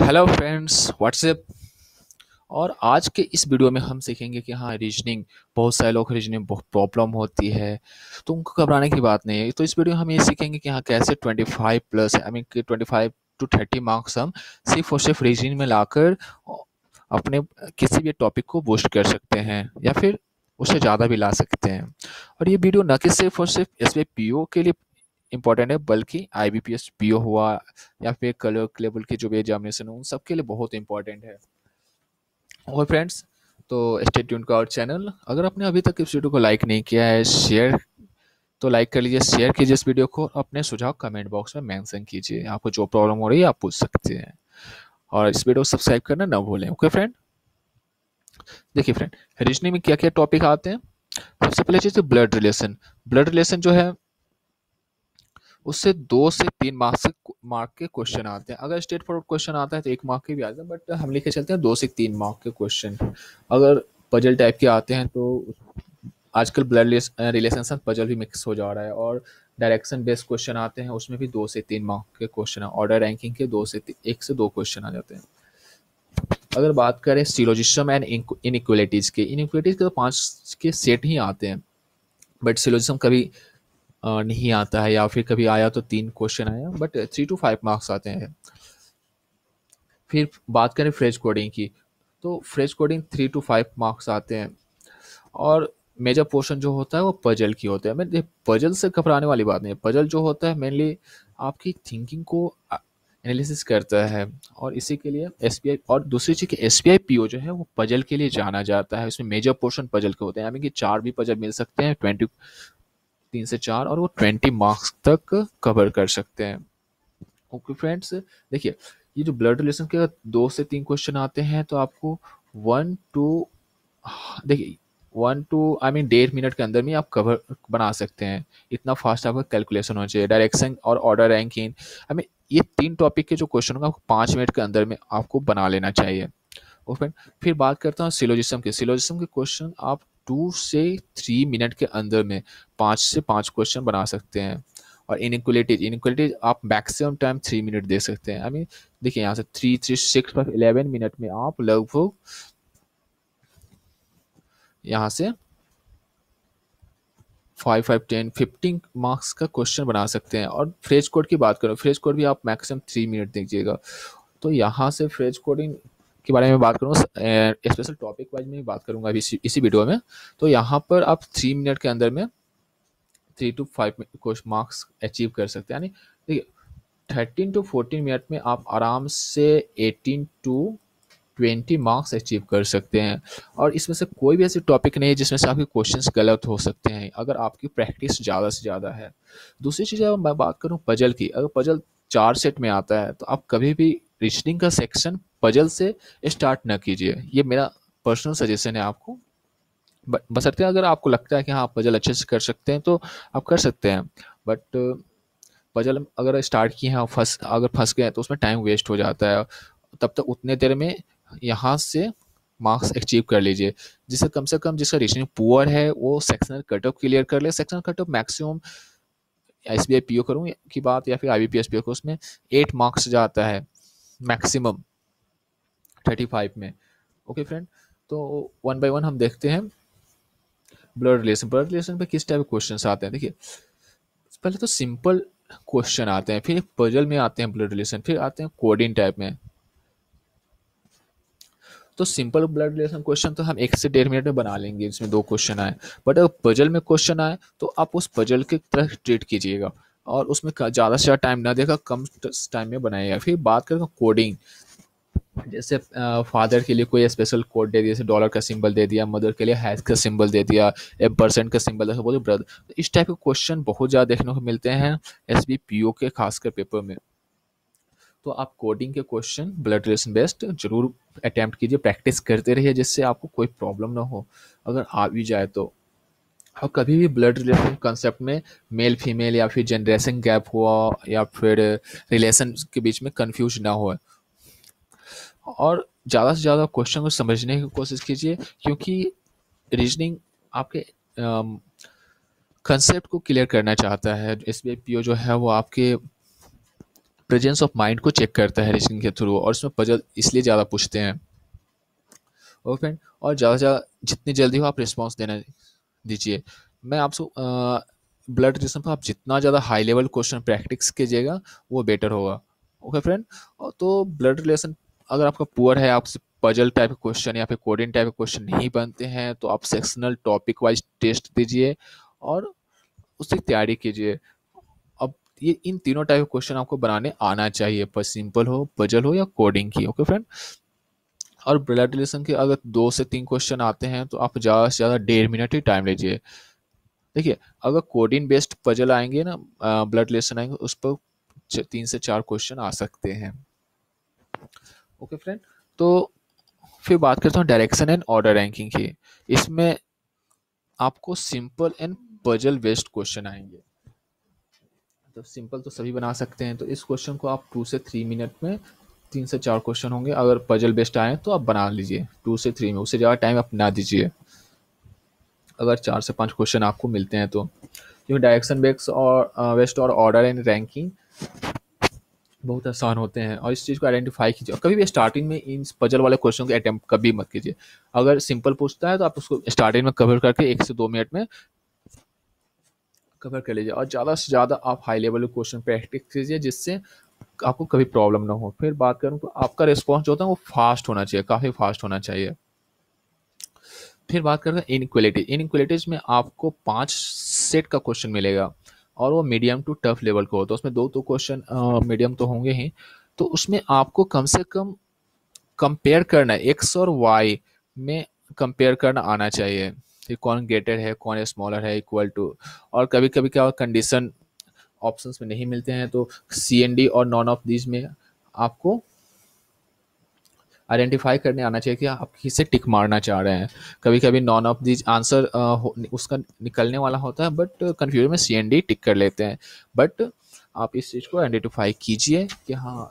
Hello friends WhatsApp. और आज के इस वीडियो में हम सीखेंगे कि हाँ रीजनिंग, बहुत सारे लोग रीजनिंग बहुत प्रॉब्लम होती है, तो उनको घबराने की बात नहीं है। तो इस वीडियो में हम ये सीखेंगे कि हाँ कैसे 25 प्लस आई मीन कि 25 to 30 मार्क्स हम सिर्फ और सिर्फ रीजनिंग में लाकर अपने किसी भी टॉपिक को बूस्ट कर सकते हैं या फिर उससे ज़्यादा भी ला सकते हैं। और ये वीडियो न कि सिर्फ और सिर्फ S B I P O के लिए इम्पोर्टेंट है, बल्कि I B P S P O हुआ या फिर क्लर्क लेवल के जो भी एग्जामिनेशन हो उन सब के लिए बहुत इंपॉर्टेंट है। और फ्रेंड्स, तो स्टे ट्यून का और चैनल, अगर आपने अभी तक इस वीडियो को लाइक नहीं किया है, शेयर तो लाइक कर लीजिए, शेयर कीजिए इस वीडियो को, अपने सुझाव कमेंट बॉक्स में मेंशन कीजिए। आपको जो प्रॉब्लम हो रही है आप पूछ सकते हैं, और इस वीडियो को सब्सक्राइब करना ना भूलें। ओके फ्रेंड, देखिए फ्रेंड, रीजनिंग में क्या क्या टॉपिक आते हैं। सबसे पहले चीज़ है ब्लड रिलेशन। ब्लड रिलेशन जो है उससे 2 से 3 मार्क के क्वेश्चन आते हैं। अगर स्ट्रेट फॉरवर्ड क्वेश्चन आता है तो 1 मार्क के भी आते हैं, बट हम लेके चलते हैं 2 से 3 मार्क के क्वेश्चन। अगर पजल टाइप के आते हैं तो आजकल ब्लड रिलेशन से पजल भी मिक्स हो जा रहा है। और डायरेक्शन बेस्ड क्वेश्चन आते हैं, उसमें भी 2 से 3 मार्क के क्वेश्चन है। ऑर्डर रैंकिंग के 1 से 2 क्वेश्चन आ जाते हैं। अगर बात करें सिलोजिज्म एंड इनइक्वलिटीज के, इनइक्वलिटीज के तो 5 के सेट ही आते हैं, बट सिलोजिज्म कभी नहीं आता है, या फिर कभी आया तो 3 क्वेश्चन आया, बट 3 to 5 मार्क्स आते हैं। फिर बात करें फ्रेज कोडिंग की, तो फ्रेज कोडिंग 3 to 5 मार्क्स आते हैं। और मेजर पोर्शन जो होता है वो पजल की होता है। मैं पजल से घबराने वाली बात नहीं है। पजल जो होता है मेनली आपकी थिंकिंग को एनालिसिस करता है, और इसी के लिए एस बी आई, और दूसरी चीज़ कि S B I P O जो है वो पजल के लिए जाना जाता है। इसमें मेजर पोर्शन पजल के होते हैं, यानी कि 4 भी पजल मिल सकते हैं, 3 से 4, और वो 20 मार्क्स तक कवर कर सकते हैं। ओके फ्रेंड्स, देखिए, ये जो ब्लड रिलेशन के 2 से 3 क्वेश्चन आते हैं तो आपको 1 टू, देखिए 1 to 1.5 मिनट के अंदर में आप कवर बना सकते हैं। इतना फास्ट आपका कैलकुलेशन होना चाहिए। डायरेक्शन और ऑर्डर रैंकिंग, हमें ये 3 टॉपिक के जो क्वेश्चन होगा आपको 5 मिनट के अंदर में आपको बना लेना चाहिए। ओके, फिर बात करता हूँ सिलोजिज्म के। सिलोजिज्म के क्वेश्चन आप 2 से 3 मिनट के अंदर में 5 से 5 क्वेश्चन बना सकते हैं। और इनइक्वलिटीज, आप मैक्सिमम टाइम 3 मिनट दे सकते हैं। आई मीन देखिए, यहाँ से 3 3 6 11 मिनट में आप लगभग यहाँ से 5 5 10 15 मार्क्स का क्वेश्चन बना सकते हैं। और फ्रेज कोड की बात करो, फ्रेज कोड भी आप मैक्सिमम 3 मिनट दीजिएगा। तो यहाँ से फ्रेज कोडिंग के बारे में बात करूँगा, स्पेशल टॉपिक वाइज में बात करूँगा अभी इसी वीडियो में। तो यहाँ पर आप 3 मिनट के अंदर में 3 to 5 मार्क्स अचीव कर सकते हैं। यानी देखिए, 13 to 14 मिनट में आप आराम से 18 to 20 मार्क्स अचीव कर सकते हैं। और इसमें से कोई भी ऐसी टॉपिक नहीं है जिसमें से आपके क्वेश्चंस गलत हो सकते हैं, अगर आपकी प्रैक्टिस ज़्यादा से ज़्यादा है। दूसरी चीज़, अगर मैं बात करूँ पजल की, अगर पजल 4 सेट में आता है तो आप कभी भी रीजनिंग का सेक्शन पजल से स्टार्ट न कीजिए। ये मेरा पर्सनल सजेशन है आपको। बशर्ते अगर आपको लगता है कि हाँ आप पजल अच्छे से कर सकते हैं तो आप कर सकते हैं, बट पजल अगर स्टार्ट किए हैं और अगर फंस गए हैं तो उसमें टाइम वेस्ट हो जाता है। तब तक उतने देर में यहाँ से मार्क्स अचीव कर लीजिए, जिससे कम से कम जिसका रीजनिंग पुअर है वो सेक्शनल कट ऑफ क्लियर कर ले। Sectional cut off maximum S B I P O करूँ की बात या फिर I B P S P O को, उसमें 8 मार्क्स जाता है मैक्सिमम 35 में। ओके फ्रेंड, तो वन बाय वन हम देखते हैं। ब्लड रिलेशन पे किस टाइप के क्वेश्चन आते हैं, देखिए पहले तो सिंपल क्वेश्चन आते हैं, फिर पजल में आते हैं ब्लड रिलेशन, फिर आते हैं कोडिंग टाइप में। तो सिंपल ब्लड रिलेशन क्वेश्चन तो हम 1 से 1.5 मिनट में बना लेंगे, जिसमें 2 क्वेश्चन आए। बट अगर पजल में क्वेश्चन आए तो आप उस पजल की तरह ट्रीट कीजिएगा, और उसमें ज़्यादा से ज़्यादा टाइम ना देगा, कम टाइम में बनाइएगा। फिर बात करें कोडिंग, जैसे फादर के लिए कोई स्पेशल कोड दे दिया, जैसे डॉलर का सिंबल दे दिया, मदर के लिए हैश का सिंबल दे दिया, परसेंट का सिंबल दे बोले ब्रदर। तो इस टाइप के क्वेश्चन बहुत ज़्यादा देखने को मिलते हैं एस बी पी ओ के खासकर पेपर में। तो आप कोडिंग के क्वेश्चन ब्लड रिलेशन बेस्ड जरूर अटैम्प्ट कीजिए, प्रैक्टिस करते रहिए, जिससे आपको कोई प्रॉब्लम ना हो अगर आ भी जाए तो। और कभी भी ब्लड रिलेशन कंसेप्ट में मेल फीमेल या फिर जनरेशन गैप हुआ या फिर रिलेशन के बीच में कंफ्यूज ना हो। और ज़्यादा से ज़्यादा क्वेश्चन को समझने की कोशिश कीजिए, क्योंकि रीजनिंग आपके कंसेप्ट को क्लियर करना चाहता है। S B I P O जो है वो आपके प्रेजेंस ऑफ माइंड को चेक करता है रीजनिंग के थ्रू, और इसमें पजल इसलिए ज़्यादा पूछते हैं। ओके फ्रेंड, और ज़्यादा से ज़्यादा जितनी जल्दी हो आप रिस्पॉन्स देना दीजिए। मैं आपसे ब्लड रिलेशन पर आप जितना ज़्यादा हाई लेवल क्वेश्चन प्रैक्टिस कीजिएगा वो बेटर होगा। ओके फ्रेंड, और तो ब्लड रिलेशन अगर आपका पुअर है, आपसे पजल टाइप के क्वेश्चन या फिर कोडिंग टाइप के क्वेश्चन नहीं बनते हैं, तो आप सेक्शनल टॉपिक वाइज टेस्ट दीजिए और उसकी तैयारी कीजिए। अब ये इन तीनों टाइप के क्वेश्चन आपको बनाने आना चाहिए, पर सिंपल हो, पजल हो या कोडिंग की। ओके फ्रेंड, और ब्लड रिलेशन के अगर 2 से 3 क्वेश्चन आते हैं तो आप ज़्यादा से ज़्यादा 1.5 मिनट ही टाइम लीजिए। देखिए, अगर कोडिंग बेस्ड पजल आएंगे ना, ब्लड रिलेशन आएंगे, उस पर 3 से 4 क्वेश्चन आ सकते हैं। ओके फ्रेंड, तो फिर बात करता हूँ डायरेक्शन एंड ऑर्डर रैंकिंग की। इसमें आपको simple and puzzle based question आएंगे। तो सिंपल तो सभी बना सकते हैं, तो इस क्वेश्चन को आप 2 से 3 मिनट में 3 से 4 क्वेश्चन होंगे। अगर पजल बेस्ड आए तो आप बना लीजिए 2 से 3 में, उससे ज़्यादा टाइम आप ना दीजिए अगर 4 से 5 क्वेश्चन आपको मिलते हैं तो। क्योंकि डायरेक्शन बेस्ड और वेस्ट और ऑर्डर एंड रैंकिंग बहुत आसान होते हैं, और इस चीज़ को आइडेंटिफाई कीजिए। कभी भी स्टार्टिंग में इन पजल वाले क्वेश्चन को अटेम्प्ट कभी मत कीजिए। अगर सिंपल पूछता है तो आप उसको स्टार्टिंग में कवर करके 1 से 2 मिनट में कवर कर लीजिए, और ज़्यादा से ज़्यादा आप हाई लेवल क्वेश्चन प्रैक्टिस कीजिए, जिससे आपको कभी प्रॉब्लम ना हो। फिर बात करूँ तो आपका रिस्पॉन्स जो होता है वो फास्ट होना चाहिए, काफ़ी फास्ट होना चाहिए। फिर बात करते हैं इनइक्वालिटीज। इनइक्वालिटीज में आपको 5 सेट का क्वेश्चन मिलेगा, और वो मीडियम टू टफ लेवल का होता है। उसमें दो क्वेश्चन मीडियम तो होंगे ही, तो उसमें आपको कम से कम कंपेयर करना है, एक्स और वाई में कंपेयर करना आना चाहिए कि कौन ग्रेटर है, कौन स्मॉलर है, इक्वल टू। और कभी कभी क्या कंडीशन ऑप्शंस में नहीं मिलते हैं, तो सी एन डी और नॉन ऑफ दीज में आपको आइडेंटिफाई करने आना चाहिए कि आप किसे टिक मारना चाह रहे हैं। कभी कभी नॉन ऑफ दीज आंसर उसका निकलने वाला होता है, बट कन्फ्यूजन में सी एन डी टिक कर लेते हैं। बट आप इस चीज़ को आइडेंटिफाई कीजिए कि हाँ,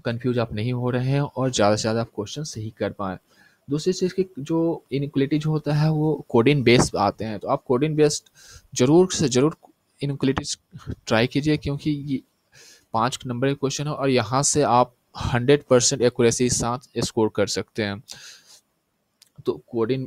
कंफ्यूज आप नहीं हो रहे हैं, और ज़्यादा से ज़्यादा आप क्वेश्चन सही कर पाएँ। दूसरी चीज़ की जो इनइक्वलिटी जो होता है वो कोडिंग बेस्ड आते हैं, तो आप कोडिंग बेस्ड ज़रूर से ज़रूर इनइक्वलिटीज ट्राई कीजिए, क्योंकि ये 5 नंबर के क्वेश्चन है, और यहाँ से आप 100% एक्यूरेसी के साथ स्कोर कर सकते हैं। तो कोडिंग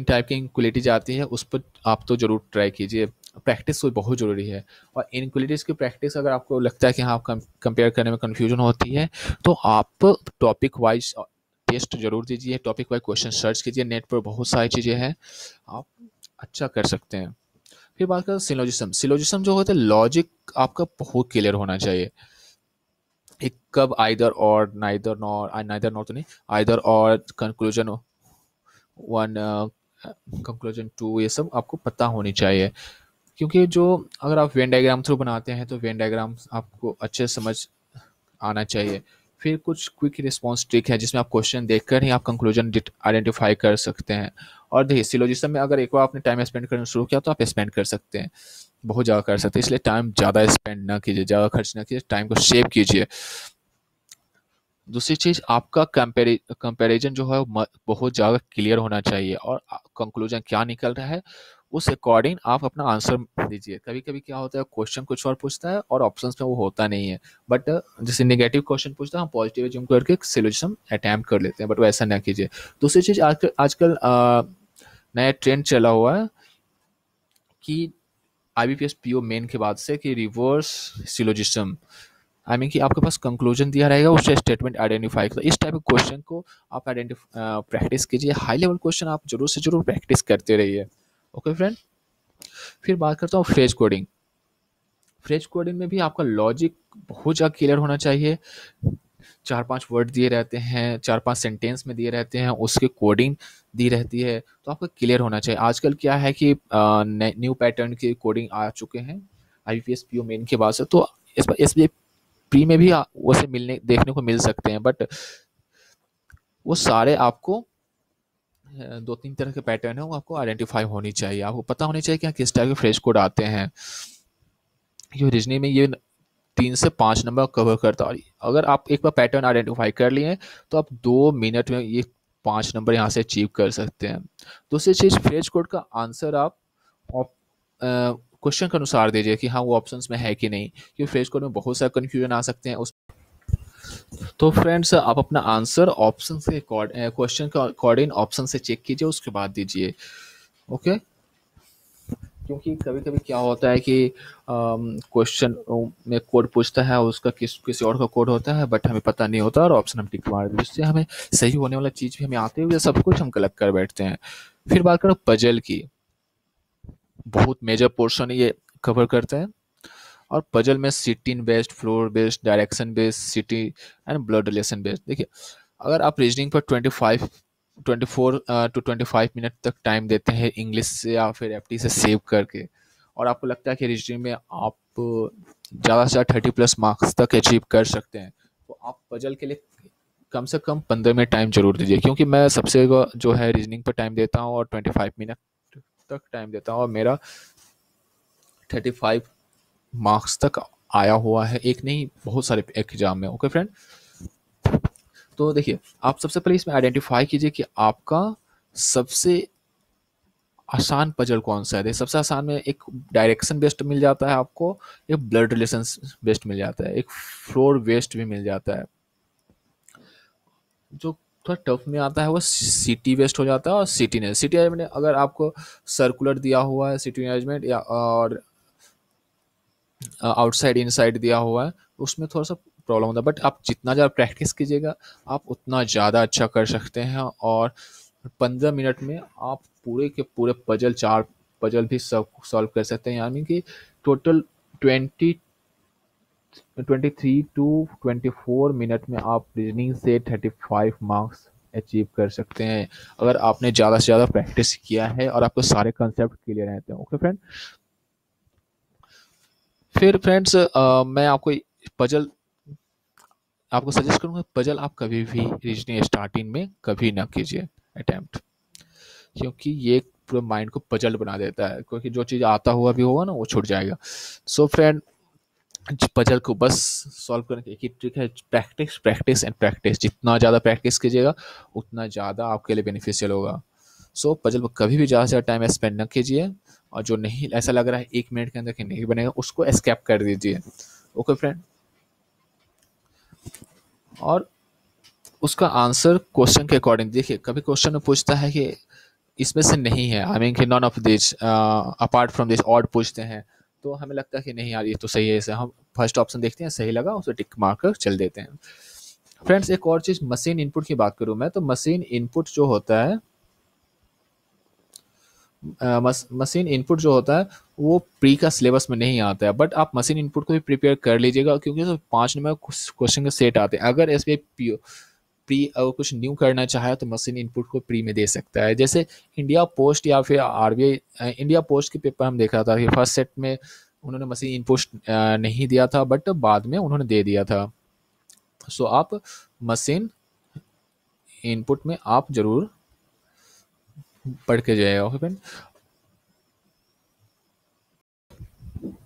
टाइप की इनक्वलिटीज आती है उस पर आप तो ज़रूर ट्राई कीजिए। प्रैक्टिस तो बहुत ज़रूरी है, और इनक्वलिटीज़ की प्रैक्टिस अगर आपको लगता है कि हाँ, कंपेयर करने में कन्फ्यूजन होती है, तो आप टॉपिक वाइज टेस्ट जरूर दीजिए, टॉपिक वाइज क्वेश्चन सर्च कीजिए। नेट पर बहुत सारी चीज़ें हैं, आप अच्छा कर सकते हैं। फिर बात करें सिलोजिज्म। सिलोजिज्म जो होता है, लॉजिक आपका बहुत क्लियर होना चाहिए। एक कब आइदर और, नाइदर नॉर, नाइदर नॉर तो नहीं, आइदर और, कंक्लूजन वन, कंक्लूजन टू, ये सब आपको पता होनी चाहिए। क्योंकि जो अगर आप वेन डायग्राम थ्रू बनाते हैं तो वेन डायग्राम आपको अच्छे समझ आना चाहिए। फिर कुछ क्विक रिस्पॉन्स ट्रिक है जिसमें आप क्वेश्चन देखकर ही आप कंक्लूजन आइडेंटिफाई कर सकते हैं। और देखिए, सिलोजिज्म में अगर एक बार आपने टाइम स्पेंड करना शुरू किया तो आप स्पेंड कर सकते हैं, बहुत ज़्यादा कर सकते हैं। इसलिए टाइम ज़्यादा स्पेंड ना कीजिए, ज़्यादा खर्च ना कीजिए, टाइम को सेव कीजिए। दूसरी चीज़, आपका कंपैरिजन जो है बहुत ज़्यादा क्लियर होना चाहिए, और कंक्लूजन क्या निकल रहा है उस अकॉर्डिंग आप अपना आंसर दीजिए। कभी कभी क्या होता है, क्वेश्चन कुछ और पूछता है और ऑप्शंस में वो होता नहीं है, बट जैसे नेगेटिव क्वेश्चन पूछता है हम पॉजिटिव जूम करके सोल्यूशन अटैम्प्ट कर लेते हैं, बट वैसा ना कीजिए। दूसरी चीज़, आजकल आजकल नया ट्रेंड चला हुआ है कि IBPS PO मेन के बाद से कि रिवर्स सिलोजिज्म, आई मीन कि आपके पास कंक्लूजन दिया रहेगा, उससे स्टेटमेंट आइडेंटिफाई करो। इस टाइप के क्वेश्चन को आप प्रैक्टिस कीजिए। हाई लेवल क्वेश्चन आप जरूर से जरूर प्रैक्टिस करते रहिए। ओके फ्रेंड, फिर बात करता हूँ फ्रेज कोडिंग। फ्रेज कोडिंग में भी आपका लॉजिक बहुत ज़्यादा क्लियर होना चाहिए। 4-5 वर्ड दिए रहते हैं, 4-5 सेंटेंस में दिए रहते हैं, उसकी कोडिंग दी रहती है, तो आपका क्लियर होना चाहिए। आजकल क्या है कि न्यू पैटर्न की कोडिंग आ चुके हैं IBPS PO मेन के बाद से, तो इस प्री में भी वैसे मिलने देखने को मिल सकते हैं, बट वो सारे आपको 2-3 तरह के पैटर्न है, वो आपको आइडेंटिफाई होनी चाहिए। आपको पता होनी चाहिए कि किस टाइप के फ्रेश कोड आते हैं। ये रीजनिंग में ये 3 से 5 नंबर कवर करता है, और अगर आप एक बार पैटर्न आइडेंटिफाई कर लिए तो आप 2 मिनट में ये 5 नंबर यहाँ से अचीव कर सकते हैं। दूसरी चीज़, फ्रेज कोड का आंसर आप क्वेश्चन के अनुसार दीजिए कि हाँ वो ऑप्शंस में है कि नहीं, क्योंकि फ्रेज कोड में बहुत सारे कन्फ्यूजन आ सकते हैं उस। तो फ्रेंड्स आप अपना आंसर ऑप्शन से क्वेश्चन के अकॉर्डिंग ऑप्शन से चेक कीजिए, उसके बाद दीजिए। ओके, क्योंकि कभी कभी क्या होता है कि क्वेश्चन में कोड पूछता है, उसका किसी और का कोड होता है, बट हमें पता नहीं होता और ऑप्शन हम टिक मार देते, जिससे हमें सही होने वाला चीज़ भी हमें आते हुए सब कुछ हम गलत कर बैठते हैं। फिर बात करो पजल की, बहुत मेजर पोर्शन ये कवर करता है। और पजल में sitting based, floor based, direction based, city and blood relation based. देखिए, अगर आप रीजनिंग पर 24 टू 25 मिनट तक टाइम देते हैं इंग्लिश से या फिर एफटी से सेव करके, और आपको लगता है कि रीजनिंग में आप ज़्यादा से ज़्यादा 30+ मार्क्स तक अचीव कर सकते हैं, तो आप पजल के लिए कम से कम 15 मिनट टाइम जरूर दीजिए। क्योंकि मैं सबसे जो है रीजनिंग पर टाइम देता हूँ और 25 मिनट तक टाइम देता हूँ, और मेरा 35 मार्क्स तक आया हुआ है, एक नहीं बहुत सारे एग्जाम में। ओके फ्रेंड, तो देखिए आप सबसे पहले इसमें आइडेंटिफाई कीजिए कि आपका सबसे आसान पजल कौन सा है। सबसे आसान में एक डायरेक्शन बेस्ड मिल जाता है आपको, एक ब्लड रिलेशन बेस्ड मिल जाता है, एक फ्लोर बेस्ड भी मिल जाता है। जो थोड़ा टफ में आता है वो सिटी बेस्ड हो जाता है, और सिटी अरेंजमेंट अगर आपको सर्कुलर दिया हुआ है सिटी अरेंजमेंट, या और आउटसाइड इनसाइड दिया हुआ है, उसमें थोड़ा सा प्रॉब्लम होता है। बट आप जितना ज़्यादा प्रैक्टिस कीजिएगा आप उतना ज़्यादा अच्छा कर सकते हैं, और 15 मिनट में आप पूरे के पूरे पजल 4 पजल भी सब सॉल्व कर सकते हैं। यानी कि टोटल 23 टू 24 मिनट में आप रीजनिंग से 35 मार्क्स अचीव कर सकते हैं, अगर आपने ज़्यादा से ज़्यादा प्रैक्टिस किया है और आपको सारे कंसेप्ट क्लियर रहते हैं। ओके फ्रेंड, फिर फ्रेंड्स मैं पजल आपको सजेस्ट करूंगा, पजल आप कभी भी रीजनिंग स्टार्टिंग में कभी ना कीजिए अटेम्प्ट, क्योंकि ये पूरे माइंड को पजल बना देता है, क्योंकि जो चीज़ आता हुआ भी होगा ना वो छूट जाएगा। सो फ्रेंड, पजल को बस सॉल्व करने की एक ही ट्रिक है, प्रैक्टिस प्रैक्टिस एंड प्रैक्टिस। जितना ज़्यादा प्रैक्टिस कीजिएगा उतना ज़्यादा आपके लिए बेनिफिशियल होगा। सो पजल पर कभी भी ज़्यादा से ज़्यादा टाइम स्पेंड न कीजिए, और जो नहीं ऐसा लग रहा है 1 मिनट के अंदर कि नहीं बनेगा उसको एस्केप कर दीजिए। ओके फ्रेंड, और उसका आंसर क्वेश्चन के अकॉर्डिंग देखिए, कभी क्वेश्चन में पूछता है कि इसमें से नहीं है, आई मीन कि none of this, apart from this, odd पूछते हैं, तो हमें लगता है कि नहीं यार ये तो सही है, इसे हम फर्स्ट ऑप्शन देखते हैं, सही लगा उसे टिक मार कर चल देते हैं। फ्रेंड्स, एक और चीज़ मशीन इनपुट की बात करूं मैं, तो मशीन इनपुट जो होता है, मशीन इनपुट जो होता है वो प्री का सिलेबस में नहीं आता है, बट आप मशीन इनपुट को भी प्रिपेयर कर लीजिएगा, क्योंकि तो 5 नंबर क्वेश्चन के सेट आते हैं। अगर इसमें प्री अगर कुछ न्यू करना चाहे तो मशीन इनपुट को प्री में दे सकता है। जैसे इंडिया पोस्ट या फिर आरबीआई, इंडिया पोस्ट के पेपर हम देख रहा था कि फर्स्ट सेट में उन्होंने मशीन इनपुट नहीं दिया था, बट बाद में उन्होंने दे दिया था। सो आप मशीन इनपुट में आप जरूर पढ़ के जाएगा। Okay friend,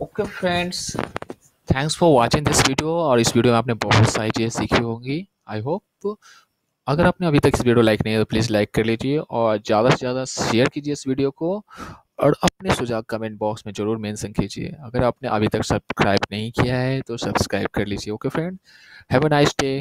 okay friends, thanks for watching this video, और इस वीडियो में आपने बहुत सारी चीज़ें सीखी होंगी आई होप। अगर आपने अभी तक इस वीडियो लाइक नहीं है तो प्लीज़ लाइक कर लीजिए, और ज़्यादा से ज़्यादा शेयर कीजिए इस वीडियो को, और अपने सुझाव कमेंट बॉक्स में ज़रूर मेंशन कीजिए। अगर आपने अभी तक सब्सक्राइब नहीं किया है तो सब्सक्राइब कर लीजिए। Okay friend, have a nice day.